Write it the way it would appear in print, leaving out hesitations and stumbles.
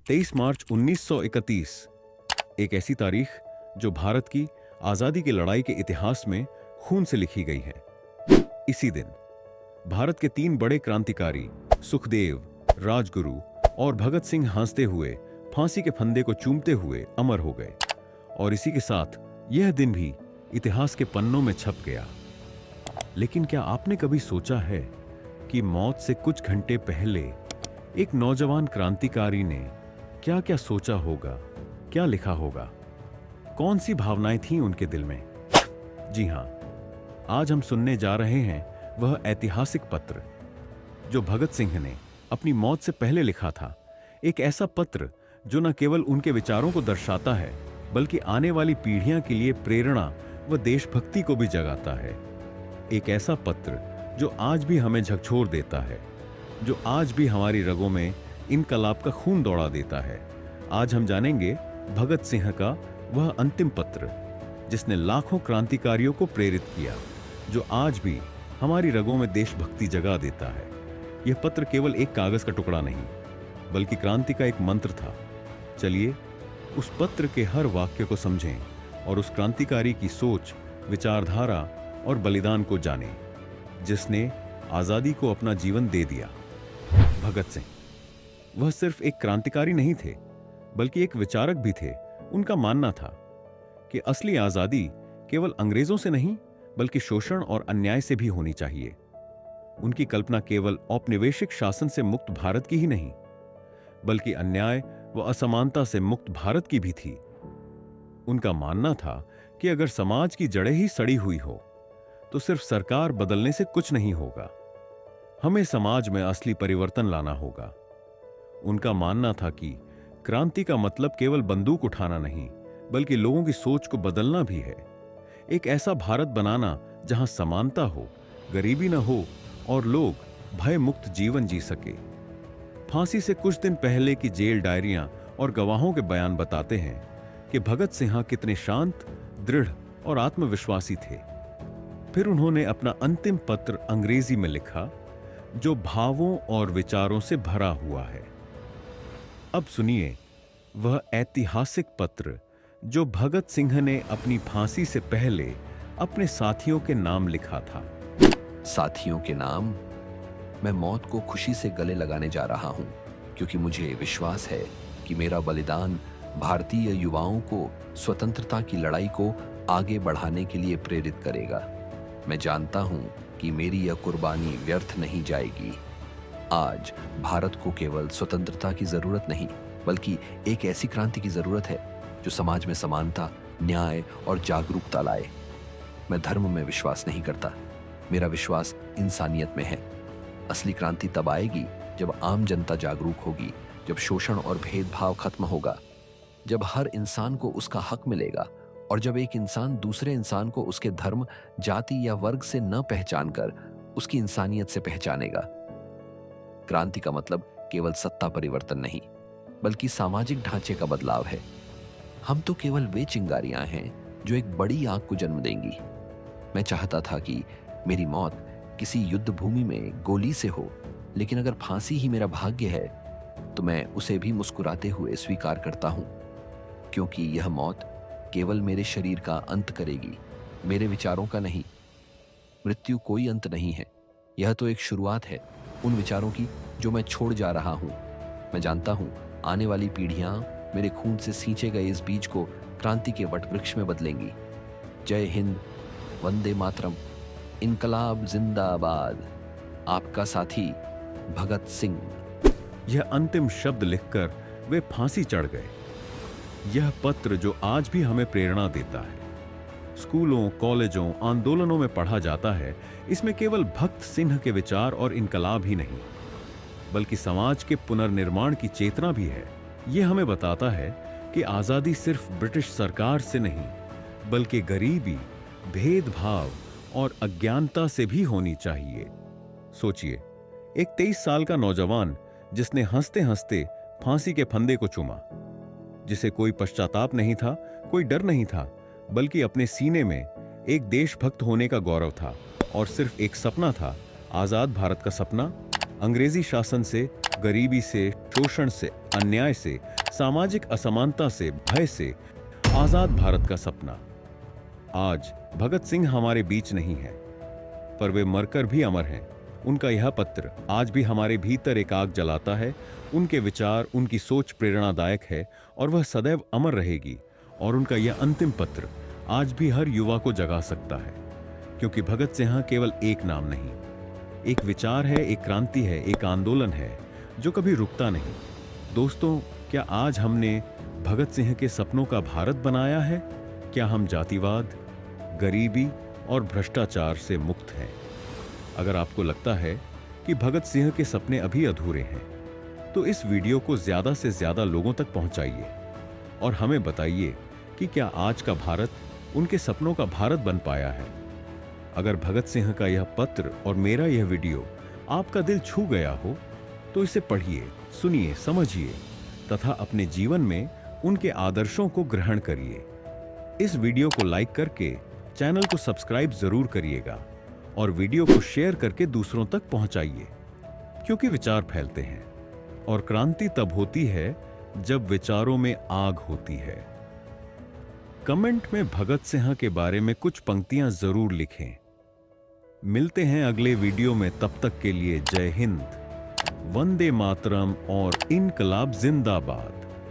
23 मार्च 1931 एक ऐसी तारीख जो भारत की आजादी की लड़ाई के इतिहास में खून से लिखी गई है। इसी दिन भारत के 3 बड़े क्रांतिकारी सुखदेव, राजगुरु और भगत सिंह हंसते हुए फांसी के फंदे को चूमते हुए अमर हो गए और इसी के साथ यह दिन भी इतिहास के पन्नों में छप गया। लेकिन क्या आपने कभी सोचा है कि मौत से कुछ घंटे पहले एक नौजवान क्रांतिकारी ने क्या क्या सोचा होगा, क्या लिखा होगा, कौन सी भावनाएं थीं उनके दिल में? जी हां, आज हम सुनने जा रहे हैं वह ऐतिहासिक पत्र जो भगत सिंह ने अपनी मौत से पहले लिखा था। एक ऐसा पत्र जो न केवल उनके विचारों को दर्शाता है बल्कि आने वाली पीढ़ियां के लिए प्रेरणा व देशभक्ति को भी जगाता है। एक ऐसा पत्र जो आज भी हमें झकझोर देता है, जो आज भी हमारी रगों में इनकलाब का खून दौड़ा देता है। आज हम जानेंगे भगत सिंह का वह अंतिम पत्र जिसने लाखों क्रांतिकारियों को प्रेरित किया, जो आज भी हमारी रगों में देशभक्ति जगा देता है। यह पत्र केवल एक कागज का टुकड़ा नहीं बल्कि क्रांति का एक मंत्र था। चलिए उस पत्र के हर वाक्य को समझें और उस क्रांतिकारी की सोच, विचारधारा और बलिदान को जानें जिसने आजादी को अपना जीवन दे दिया। भगत सिंह वह सिर्फ एक क्रांतिकारी नहीं थे बल्कि एक विचारक भी थे। उनका मानना था कि असली आजादी केवल अंग्रेजों से नहीं बल्कि शोषण और अन्याय से भी होनी चाहिए। उनकी कल्पना केवल औपनिवेशिक शासन से मुक्त भारत की ही नहीं बल्कि अन्याय व असमानता से मुक्त भारत की भी थी। उनका मानना था कि अगर समाज की जड़ें ही सड़ी हुई हो तो सिर्फ सरकार बदलने से कुछ नहीं होगा, हमें समाज में असली परिवर्तन लाना होगा। उनका मानना था कि क्रांति का मतलब केवल बंदूक उठाना नहीं बल्कि लोगों की सोच को बदलना भी है। एक ऐसा भारत बनाना जहां समानता हो, गरीबी न हो और लोग भय मुक्त जीवन जी सके। फांसी से कुछ दिन पहले की जेल डायरियां और गवाहों के बयान बताते हैं कि भगत सिंह कितने शांत, दृढ़ और आत्मविश्वासी थे। फिर उन्होंने अपना अंतिम पत्र अंग्रेजी में लिखा जो भावों और विचारों से भरा हुआ है। अब सुनिए वह ऐतिहासिक पत्र जो भगत सिंह ने अपनी फांसी से पहले अपने साथियों के नाम लिखा था। साथियों के नाम। मैं मौत को खुशी से गले लगाने जा रहा हूं क्योंकि मुझे विश्वास है कि मेरा बलिदान भारतीय युवाओं को स्वतंत्रता की लड़ाई को आगे बढ़ाने के लिए प्रेरित करेगा। मैं जानता हूं कि मेरी यह कुर्बानी व्यर्थ नहीं जाएगी। आज भारत को केवल स्वतंत्रता की जरूरत नहीं बल्कि एक ऐसी क्रांति की जरूरत है जो समाज में समानता, न्याय और जागरूकता लाए। मैं धर्म में विश्वास नहीं करता, मेरा विश्वास इंसानियत में है। असली क्रांति तब आएगी जब आम जनता जागरूक होगी, जब शोषण और भेदभाव खत्म होगा, जब हर इंसान को उसका हक मिलेगा और जब एक इंसान दूसरे इंसान को उसके धर्म, जाति या वर्ग से न पहचान कर उसकी इंसानियत से पहचानेगा। क्रांति का मतलब केवल सत्ता परिवर्तन नहीं बल्कि सामाजिक ढांचे का बदलाव है। हम तो केवल वे चिंगारियां हैं जो एक बड़ी आग को जन्म देंगी। मैं चाहता था कि मेरी मौत किसी युद्ध भूमि में गोली से हो, लेकिन अगर फांसी ही मेरा भाग्य है तो मैं उसे भी मुस्कुराते हुए स्वीकार करता हूं, क्योंकि यह मौत केवल मेरे शरीर का अंत करेगी, मेरे विचारों का नहीं। मृत्यु कोई अंत नहीं है, यह तो एक शुरुआत है उन विचारों की जो मैं छोड़ जा रहा हूं। मैं जानता हूं आने वाली पीढ़ियां मेरे खून से सींचे गए इस बीज को क्रांति के वटवृक्ष में बदलेंगी। जय हिंद, वंदे मातरम, इनकलाब जिंदाबाद। आपका साथी भगत सिंह। यह अंतिम शब्द लिखकर वे फांसी चढ़ गए। यह पत्र जो आज भी हमें प्रेरणा देता है, स्कूलों, कॉलेजों, आंदोलनों में पढ़ा जाता है, इसमें केवल भगत सिंह के विचार और इनकलाब ही नहीं बल्कि समाज के पुनर्निर्माण की चेतना भी है। यह हमें बताता है कि आजादी सिर्फ ब्रिटिश सरकार से नहीं बल्कि गरीबी, भेदभाव और अज्ञानता से भी होनी चाहिए। सोचिए, एक 23 साल का नौजवान जिसने हंसते हंसते फांसी के फंदे को चूमा, जिसे कोई पश्चाताप नहीं था, कोई डर नहीं था, बल्कि अपने सीने में एक देशभक्त होने का गौरव था और सिर्फ एक सपना था, आजाद भारत का सपना, अंग्रेजी शासन से गरीबी से, शोषण से, अन्याय से, सामाजिक असमानता से, भय से आजाद भारत का सपना। आज भगत सिंह हमारे बीच नहीं है, पर वे मरकर भी अमर हैं। उनका यह पत्र आज भी हमारे भीतर एक आग जलाता है। उनके विचार, उनकी सोच प्रेरणादायक है और वह सदैव अमर रहेगी। और उनका यह अंतिम पत्र आज भी हर युवा को जगा सकता है, क्योंकि भगत सिंह केवल एक नाम नहीं, एक विचार है, एक क्रांति है, एक आंदोलन है जो कभी रुकता नहीं। दोस्तों, क्या आज हमने भगत सिंह के सपनों का भारत बनाया है? क्या हम जातिवाद, गरीबी और भ्रष्टाचार से मुक्त हैं? अगर आपको लगता है कि भगत सिंह के सपने अभी अधूरे हैं, तो इस वीडियो को ज्यादा से ज्यादा लोगों तक पहुंचाइए और हमें बताइए कि क्या आज का भारत उनके सपनों का भारत बन पाया है। अगर भगत सिंह का यह पत्र और मेरा यह वीडियो आपका दिल छू गया हो, तो इसे पढ़िए, सुनिए, समझिए तथा अपने जीवन में उनके आदर्शों को ग्रहण करिए। इस वीडियो को लाइक करके चैनल को सब्सक्राइब जरूर करिएगा और वीडियो को शेयर करके दूसरों तक पहुंचाइए, क्योंकि विचार फैलते हैं और क्रांति तब होती है जब विचारों में आग होती है। कमेंट में भगत सिंह के बारे में कुछ पंक्तियां जरूर लिखें। मिलते हैं अगले वीडियो में, तब तक के लिए जय हिंद, वंदे मातरम और इनकलाब जिंदाबाद।